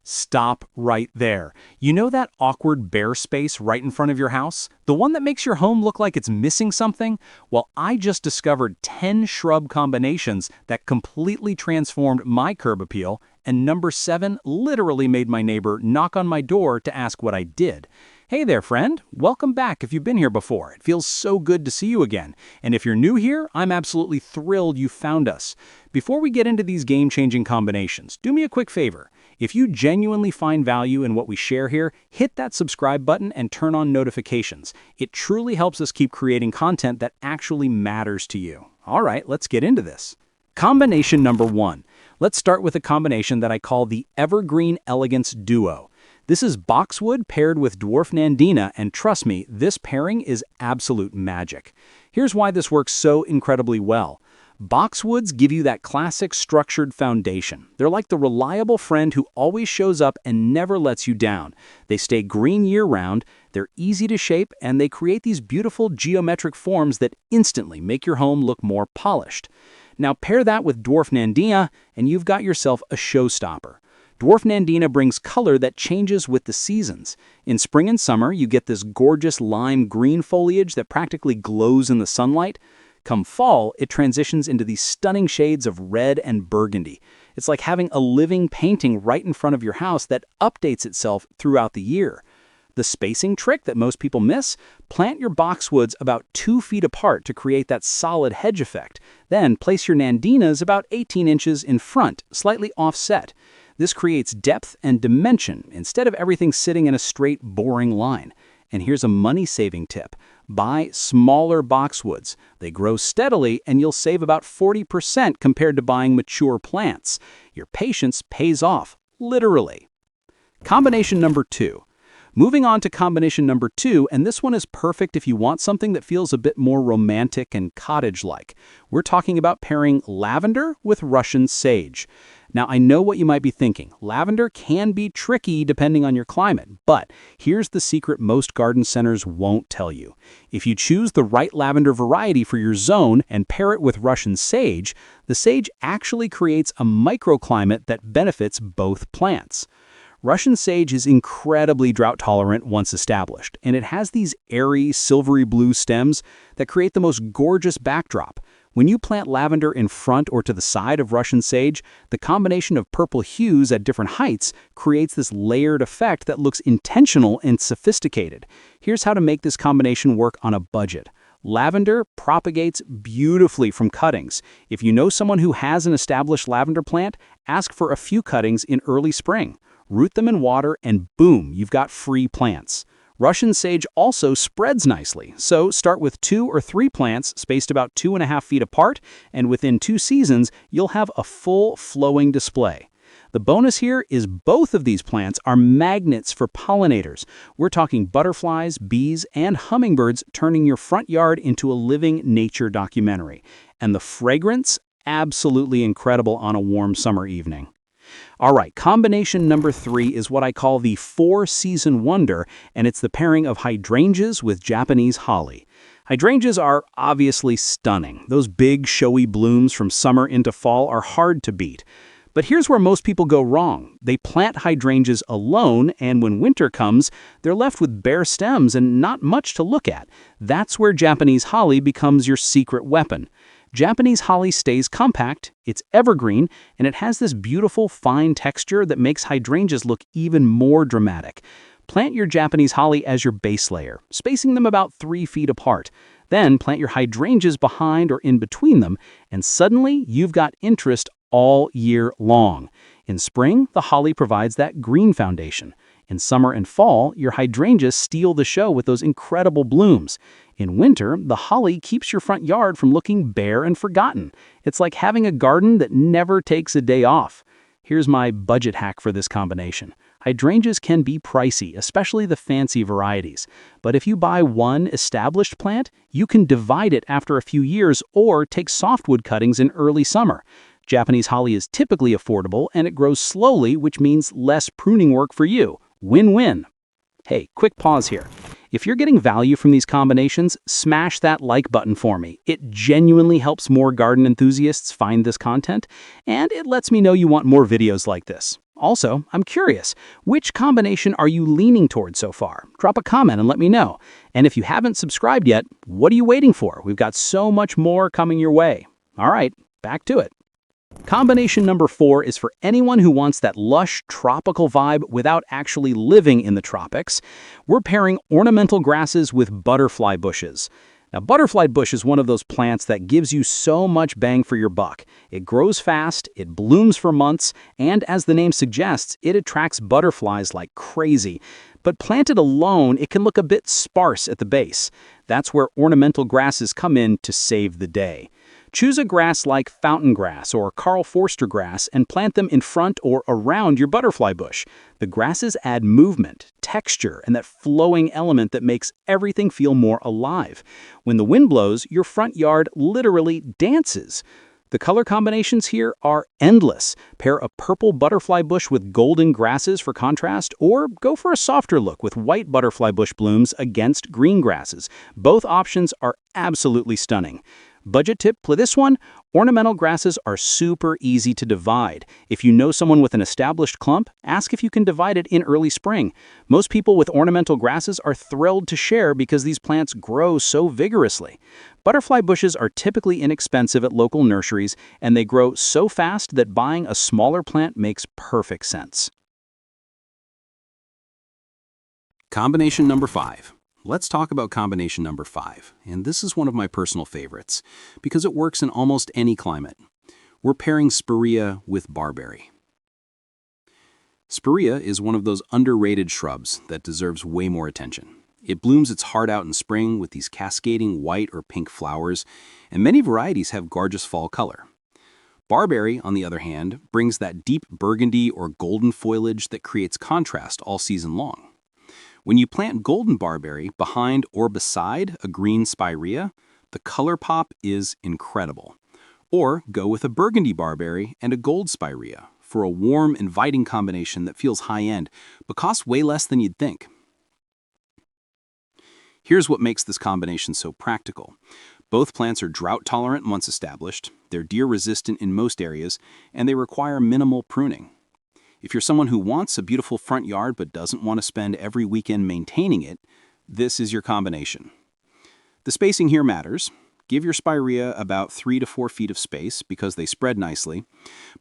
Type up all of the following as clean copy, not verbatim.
Stop right there. You know that awkward bare space right in front of your house? The one that makes your home look like it's missing something? Well, I just discovered 10 shrub combinations that completely transformed my curb appeal, and number 7 literally made my neighbor knock on my door to ask what I did. Hey there, friend. Welcome back if you've been here before. It feels so good to see you again. And if you're new here, I'm absolutely thrilled you found us. Before we get into these game-changing combinations, do me a quick favor. If you genuinely find value in what we share here, hit that subscribe button and turn on notifications. It truly helps us keep creating content that actually matters to you. All right, let's get into this. Combination number 1. Let's start with a combination that I call the Evergreen Elegance Duo. This is boxwood paired with dwarf nandina, and trust me, this pairing is absolute magic. Here's why this works so incredibly well. Boxwoods give you that classic structured foundation. They're like the reliable friend who always shows up and never lets you down. They stay green year-round, they're easy to shape, and they create these beautiful geometric forms that instantly make your home look more polished. Now pair that with dwarf nandina, and you've got yourself a showstopper. Dwarf nandina brings color that changes with the seasons. In spring and summer, you get this gorgeous lime green foliage that practically glows in the sunlight. Come fall, it transitions into these stunning shades of red and burgundy. It's like having a living painting right in front of your house that updates itself throughout the year. The spacing trick that most people miss? Plant your boxwoods about 2 feet apart to create that solid hedge effect. Then place your nandinas about 18 inches in front, slightly offset. This creates depth and dimension instead of everything sitting in a straight, boring line. And here's a money-saving tip. Buy smaller boxwoods. They grow steadily, and you'll save about 40% compared to buying mature plants. Your patience pays off, literally. Combination number 2. Moving on to combination number 2, and this one is perfect if you want something that feels a bit more romantic and cottage-like. We're talking about pairing lavender with Russian sage. Now, I know what you might be thinking. Lavender can be tricky depending on your climate, but here's the secret most garden centers won't tell you. If you choose the right lavender variety for your zone and pair it with Russian sage, the sage actually creates a microclimate that benefits both plants. Russian sage is incredibly drought-tolerant once established, and it has these airy, silvery blue stems that create the most gorgeous backdrop. When you plant lavender in front or to the side of Russian sage, the combination of purple hues at different heights creates this layered effect that looks intentional and sophisticated. Here's how to make this combination work on a budget. Lavender propagates beautifully from cuttings. If you know someone who has an established lavender plant, ask for a few cuttings in early spring. Root them in water, and boom, you've got free plants. Russian sage also spreads nicely, so start with 2 or 3 plants spaced about 2.5 feet apart, and within 2 seasons, you'll have a full flowing display. The bonus here is both of these plants are magnets for pollinators. We're talking butterflies, bees, and hummingbirds turning your front yard into a living nature documentary. And the fragrance, absolutely incredible on a warm summer evening. All right, combination number 3 is what I call the 4-season wonder, and it's the pairing of hydrangeas with Japanese holly. Hydrangeas are obviously stunning. Those big, showy blooms from summer into fall are hard to beat. But here's where most people go wrong. They plant hydrangeas alone, and when winter comes, they're left with bare stems and not much to look at. That's where Japanese holly becomes your secret weapon. Japanese holly stays compact, it's evergreen, and it has this beautiful fine texture that makes hydrangeas look even more dramatic. Plant your Japanese holly as your base layer, spacing them about 3 feet apart. Then plant your hydrangeas behind or in between them, and suddenly you've got interest all year long. In spring, the holly provides that green foundation. In summer and fall, your hydrangeas steal the show with those incredible blooms. In winter, the holly keeps your front yard from looking bare and forgotten. It's like having a garden that never takes a day off. Here's my budget hack for this combination. Hydrangeas can be pricey, especially the fancy varieties. But if you buy one established plant, you can divide it after a few years or take softwood cuttings in early summer. Japanese holly is typically affordable, and it grows slowly, which means less pruning work for you. Win-win. Hey, quick pause here. If you're getting value from these combinations, smash that like button for me. It genuinely helps more garden enthusiasts find this content, and it lets me know you want more videos like this. Also, I'm curious, which combination are you leaning toward so far? Drop a comment and let me know. And if you haven't subscribed yet, what are you waiting for? We've got so much more coming your way. All right, back to it. Combination number 4 is for anyone who wants that lush tropical vibe without actually living in the tropics. We're pairing ornamental grasses with butterfly bushes. Now, butterfly bush is one of those plants that gives you so much bang for your buck. It grows fast, it blooms for months, and as the name suggests, it attracts butterflies like crazy. But planted alone, it can look a bit sparse at the base. That's where ornamental grasses come in to save the day. Choose a grass like fountain grass or Karl Forster grass and plant them in front or around your butterfly bush. The grasses add movement, texture, and that flowing element that makes everything feel more alive. When the wind blows, your front yard literally dances. The color combinations here are endless. Pair a purple butterfly bush with golden grasses for contrast, or go for a softer look with white butterfly bush blooms against green grasses. Both options are absolutely stunning. Budget tip for this one, ornamental grasses are super easy to divide. If you know someone with an established clump, ask if you can divide it in early spring. Most people with ornamental grasses are thrilled to share because these plants grow so vigorously. Butterfly bushes are typically inexpensive at local nurseries, and they grow so fast that buying a smaller plant makes perfect sense. Combination number 5. Let's talk about combination number 5, and this is one of my personal favorites because it works in almost any climate. We're pairing Spiraea with barberry. Spiraea is one of those underrated shrubs that deserves way more attention. It blooms its heart out in spring with these cascading white or pink flowers, and many varieties have gorgeous fall color. Barberry, on the other hand, brings that deep burgundy or golden foliage that creates contrast all season long. When you plant golden barberry behind or beside a green Spiraea, the color pop is incredible. Or go with a burgundy barberry and a gold Spiraea for a warm, inviting combination that feels high-end, but costs way less than you'd think. Here's what makes this combination so practical. Both plants are drought-tolerant once established, they're deer-resistant in most areas, and they require minimal pruning. If you're someone who wants a beautiful front yard but doesn't want to spend every weekend maintaining it, this is your combination. The spacing here matters. Give your Spiraea about 3 to 4 feet of space because they spread nicely.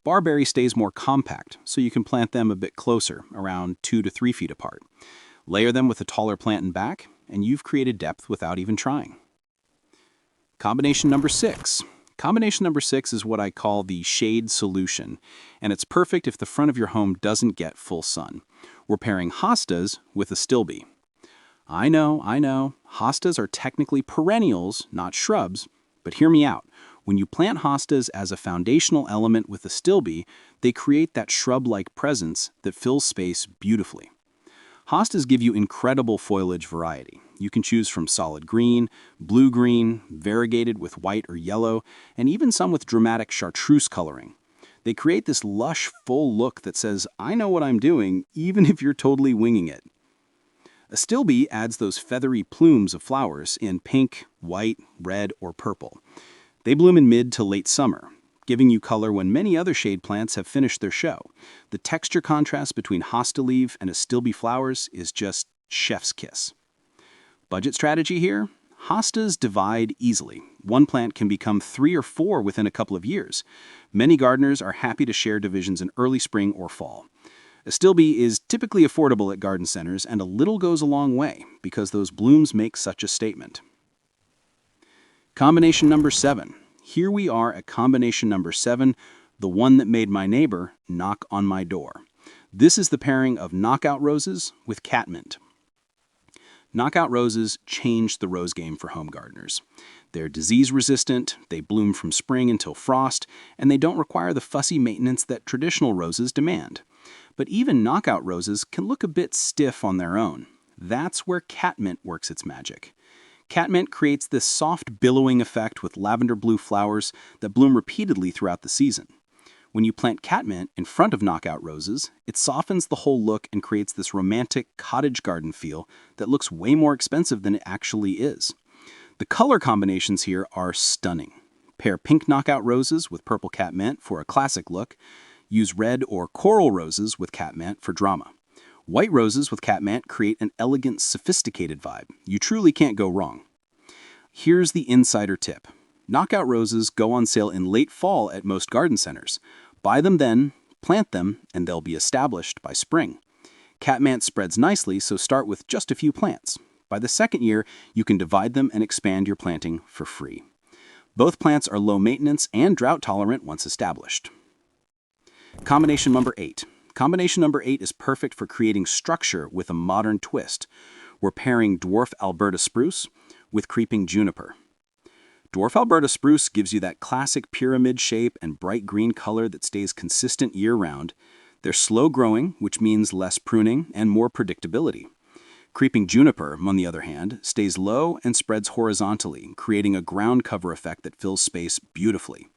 Barberry stays more compact, so you can plant them a bit closer, around 2 to 3 feet apart. Layer them with a taller plant in back, and you've created depth without even trying. Combination number 6. Combination number 6 is what I call the shade solution, and it's perfect if the front of your home doesn't get full sun. We're pairing hostas with astilbe. I know, hostas are technically perennials, not shrubs, but hear me out. When you plant hostas as a foundational element with astilbe, they create that shrub-like presence that fills space beautifully. Hostas give you incredible foliage variety. You can choose from solid green, blue-green, variegated with white or yellow, and even some with dramatic chartreuse coloring. They create this lush, full look that says, I know what I'm doing, even if you're totally winging it. Astilbe adds those feathery plumes of flowers in pink, white, red, or purple. They bloom in mid to late summer, giving you color when many other shade plants have finished their show. The texture contrast between hosta leaf and astilbe flowers is just chef's kiss. Budget strategy here? Hostas divide easily. One plant can become 3 or 4 within a couple of years. Many gardeners are happy to share divisions in early spring or fall. Astilbe is typically affordable at garden centers, and a little goes a long way because those blooms make such a statement. Combination number 7. Here we are at combination number 7, the one that made my neighbor knock on my door. This is the pairing of knockout roses with catmint. Knockout roses changed the rose game for home gardeners. They're disease-resistant, they bloom from spring until frost, and they don't require the fussy maintenance that traditional roses demand. But even knockout roses can look a bit stiff on their own. That's where catmint works its magic. Catmint creates this soft billowing effect with lavender blue flowers that bloom repeatedly throughout the season. When you plant catmint in front of knockout roses, it softens the whole look and creates this romantic cottage garden feel that looks way more expensive than it actually is. The color combinations here are stunning. Pair pink knockout roses with purple catmint for a classic look. Use red or coral roses with catmint for drama. White roses with catmint create an elegant, sophisticated vibe. You truly can't go wrong. Here's the insider tip. Knockout roses go on sale in late fall at most garden centers. Buy them then, plant them, and they'll be established by spring. Catmint spreads nicely, so start with just a few plants. By the second year, you can divide them and expand your planting for free. Both plants are low maintenance and drought tolerant once established. Combination number 8. Combination number 8 is perfect for creating structure with a modern twist. We're pairing dwarf Alberta spruce with creeping juniper. Dwarf Alberta spruce gives you that classic pyramid shape and bright green color that stays consistent year-round. They're slow growing, which means less pruning and more predictability. Creeping juniper, on the other hand, stays low and spreads horizontally, creating a ground cover effect that fills space beautifully.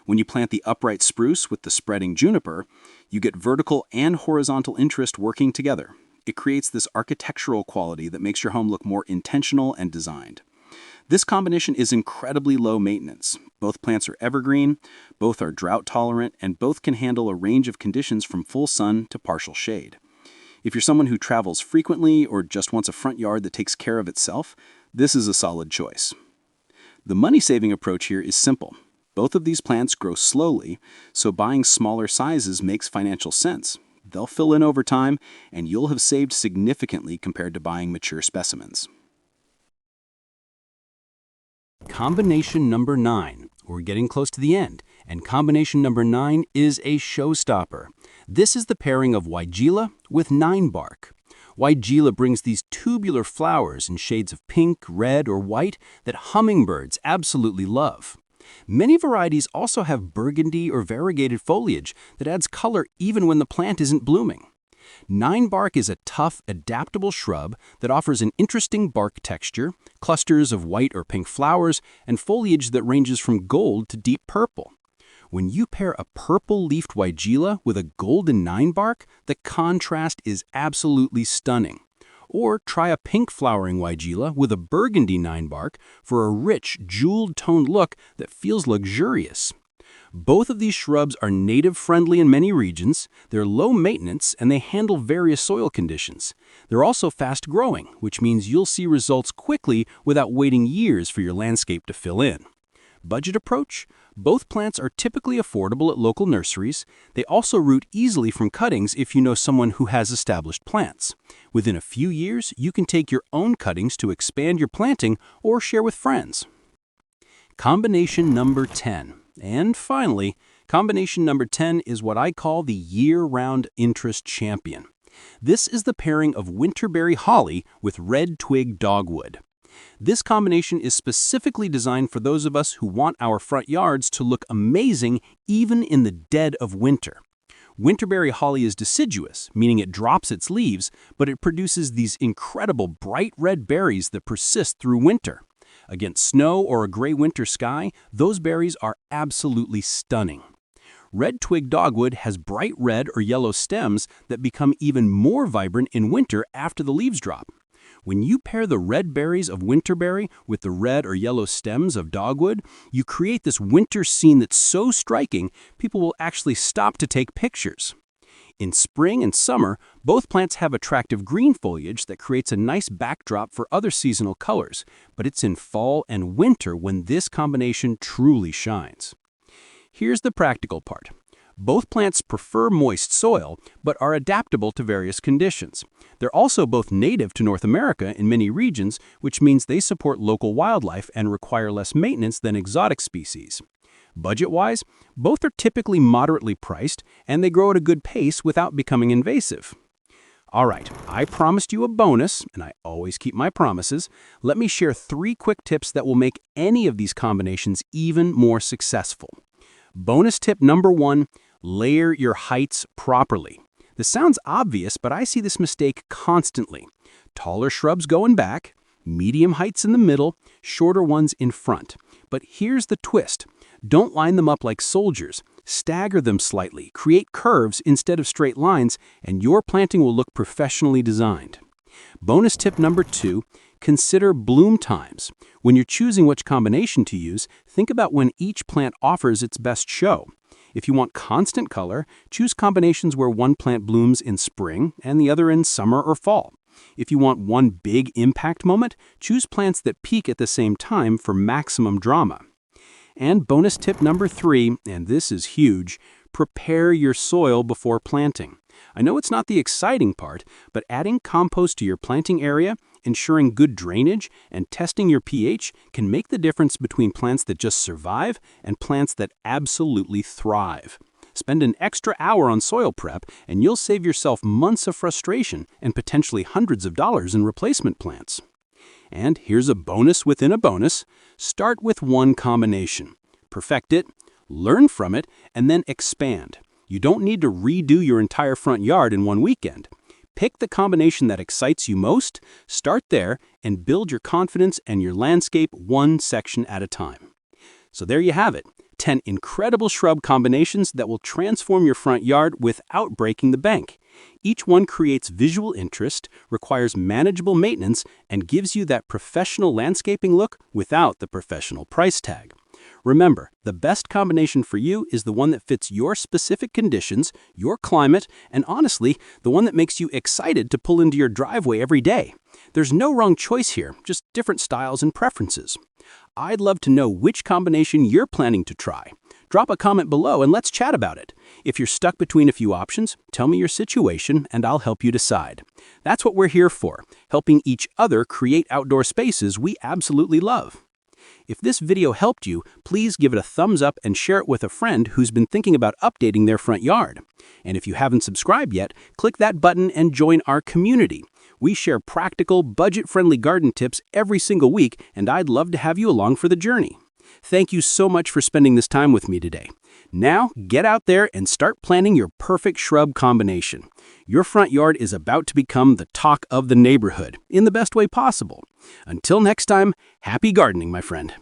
When you plant the upright spruce with the spreading juniper, you get vertical and horizontal interest working together. It creates this architectural quality that makes your home look more intentional and designed. This combination is incredibly low maintenance. Both plants are evergreen, both are drought tolerant, and both can handle a range of conditions from full sun to partial shade. If you're someone who travels frequently or just wants a front yard that takes care of itself, this is a solid choice. The money-saving approach here is simple. Both of these plants grow slowly, so buying smaller sizes makes financial sense. They'll fill in over time, and you'll have saved significantly compared to buying mature specimens. Combination number 9. We're getting close to the end, and combination number 9 is a showstopper. This is the pairing of Weigela with ninebark. Weigela brings these tubular flowers in shades of pink, red, or white that hummingbirds absolutely love. Many varieties also have burgundy or variegated foliage that adds color even when the plant isn't blooming. Ninebark is a tough, adaptable shrub that offers an interesting bark texture, clusters of white or pink flowers, and foliage that ranges from gold to deep purple. When you pair a purple-leafed Weigela with a golden ninebark, the contrast is absolutely stunning. Or try a pink-flowering Weigela with a burgundy ninebark for a rich, jeweled-toned look that feels luxurious. Both of these shrubs are native-friendly in many regions, they're low-maintenance, and they handle various soil conditions. They're also fast-growing, which means you'll see results quickly without waiting years for your landscape to fill in. Budget approach? Both plants are typically affordable at local nurseries. They also root easily from cuttings if you know someone who has established plants. Within a few years, you can take your own cuttings to expand your planting or share with friends. Combination number 10. And finally, combination number 10 is what I call the year-round interest champion. This is the pairing of winterberry holly with red twig dogwood. This combination is specifically designed for those of us who want our front yards to look amazing even in the dead of winter. Winterberry holly is deciduous, meaning it drops its leaves, but it produces these incredible bright red berries that persist through winter. Against snow or a gray winter sky, those berries are absolutely stunning. Red twig dogwood has bright red or yellow stems that become even more vibrant in winter after the leaves drop. When you pair the red berries of winterberry with the red or yellow stems of dogwood, you create this winter scene that's so striking, people will actually stop to take pictures. In spring and summer, both plants have attractive green foliage that creates a nice backdrop for other seasonal colors, but it's in fall and winter when this combination truly shines. Here's the practical part. Both plants prefer moist soil, but are adaptable to various conditions. They're also both native to North America in many regions, which means they support local wildlife and require less maintenance than exotic species. Budget-wise, both are typically moderately priced, and they grow at a good pace without becoming invasive. All right, I promised you a bonus, and I always keep my promises. Let me share 3 quick tips that will make any of these combinations even more successful. Bonus tip number 1, layer your heights properly. This sounds obvious, but I see this mistake constantly. Taller shrubs go in back, medium heights in the middle, shorter ones in front. But here's the twist. Don't line them up like soldiers. Stagger them slightly, create curves instead of straight lines, and your planting will look professionally designed. Bonus tip number 2, Consider bloom times. When you're choosing which combination to use, think about when each plant offers its best show. If you want constant color, choose combinations where one plant blooms in spring and the other in summer or fall. If you want one big impact moment, choose plants that peak at the same time for maximum drama. And bonus tip number 3, and this is huge, prepare your soil before planting. I know it's not the exciting part, but adding compost to your planting area, ensuring good drainage, and testing your pH can make the difference between plants that just survive and plants that absolutely thrive. Spend an extra hour on soil prep, and you'll save yourself months of frustration and potentially hundreds of dollars in replacement plants. And here's a bonus within a bonus. Start with one combination. Perfect it, learn from it, and then expand. You don't need to redo your entire front yard in one weekend. Pick the combination that excites you most, start there, and build your confidence and your landscape one section at a time. So there you have it, 10 incredible shrub combinations that will transform your front yard without breaking the bank. Each one creates visual interest, requires manageable maintenance, and gives you that professional landscaping look without the professional price tag. Remember, the best combination for you is the one that fits your specific conditions, your climate, and honestly, the one that makes you excited to pull into your driveway every day. There's no wrong choice here, just different styles and preferences. I'd love to know which combination you're planning to try. Drop a comment below and let's chat about it. If you're stuck between a few options, tell me your situation and I'll help you decide. That's what we're here for, helping each other create outdoor spaces we absolutely love. If this video helped you, please give it a thumbs up and share it with a friend who's been thinking about updating their front yard. And if you haven't subscribed yet, click that button and join our community. We share practical, budget-friendly garden tips every single week, and I'd love to have you along for the journey. Thank you so much for spending this time with me today. Now, get out there and start planning your perfect shrub combination. Your front yard is about to become the talk of the neighborhood, in the best way possible. Until next time, happy gardening, my friend.